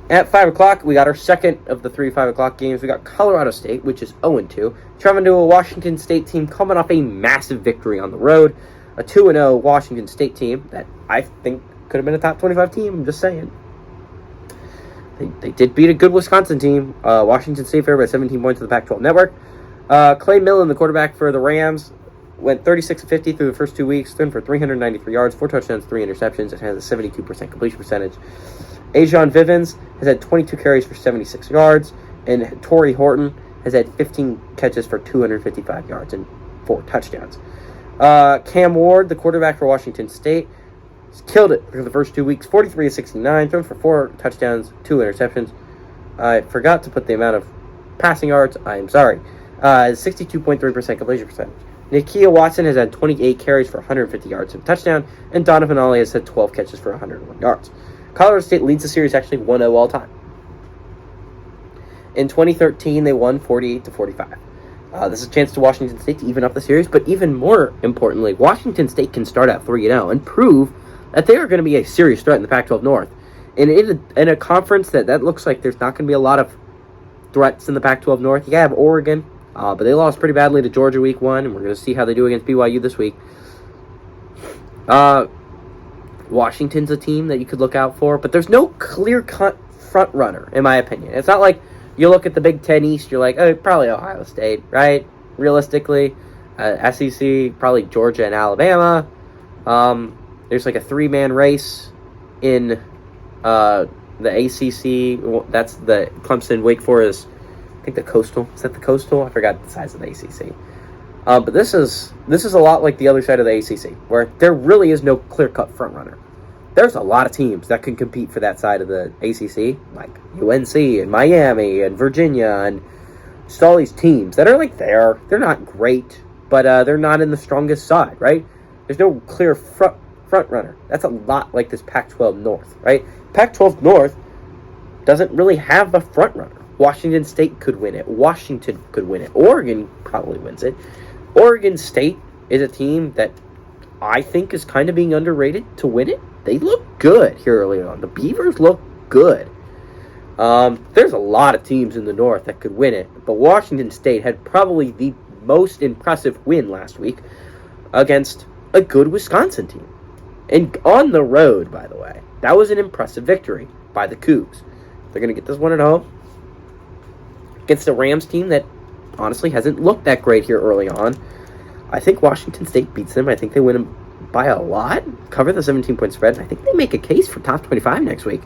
At 5 o'clock, we got our second of the 3 5 o'clock games. We got Colorado State, which is 0-2, traveling to a Washington State team coming off a massive victory on the road. A 2-0 Washington State team that I think could have been a top 25 team. I'm just saying. They did beat a good Wisconsin team. Washington State favored by 17 points to the Pac-12 network. Clay Millen, the quarterback for the Rams, went 36-50 through the first 2 weeks, thrown for 393 yards, 4 touchdowns, 3 interceptions. It has a 72% completion percentage. Ajon Vivens has had 22 carries for 76 yards, and Torrey Horton has had 15 catches for 255 yards and 4 touchdowns. Cam Ward, the quarterback for Washington State, killed it for the first 2 weeks, 43-69, thrown for 4 touchdowns, 2 interceptions. I forgot to put the amount of passing yards. I am sorry. 62.3% completion percentage. Nakia Watson has had 28 carries for 150 yards and a touchdown, and Donovan Ollie has had 12 catches for 101 yards. Colorado State leads the series actually 1-0 all time. In 2013, they won 48-45. This is a chance to Washington State to even up the series, but even more importantly, Washington State can start at 3-0 and prove that they are going to be a serious threat in the Pac-12 North. And in a conference that looks like there's not going to be a lot of threats in the Pac-12 North. You have Oregon, but they lost pretty badly to Georgia week 1, and we're going to see how they do against BYU this week. Washington's a team that you could look out for, but there's no clear-cut front runner, in my opinion. It's not like you look at the Big Ten East, you're like, oh, probably Ohio State, right? Realistically, SEC, probably Georgia and Alabama. There's like a 3-man race in the ACC. That's the Clemson, Wake Forest, I think the Coastal. Is that the Coastal? I forgot the size of the ACC. But this is a lot like the other side of the ACC, where there really is no clear-cut front-runner. There's a lot of teams that can compete for that side of the ACC, like UNC and Miami and Virginia and just all these teams that are like there. They're not great, but they're not in the strongest side, right? There's no clear front runner. That's a lot like this Pac-12 North, right? Pac-12 North doesn't really have a front runner. Washington State could win it. Washington could win it. Oregon probably wins it. Oregon State is a team that I think is kind of being underrated to win it. They look good here early on. The Beavers look good. There's a lot of teams in the North that could win it, but Washington State had probably the most impressive win last week against a good Wisconsin team. And on the road, by the way. That was an impressive victory by the Cougs. They're going to get this one at home against the Rams team that honestly hasn't looked that great here early on. I think Washington State beats them. I think they win them by a lot, cover the 17-point spread, and I think they make a case for top 25 next week.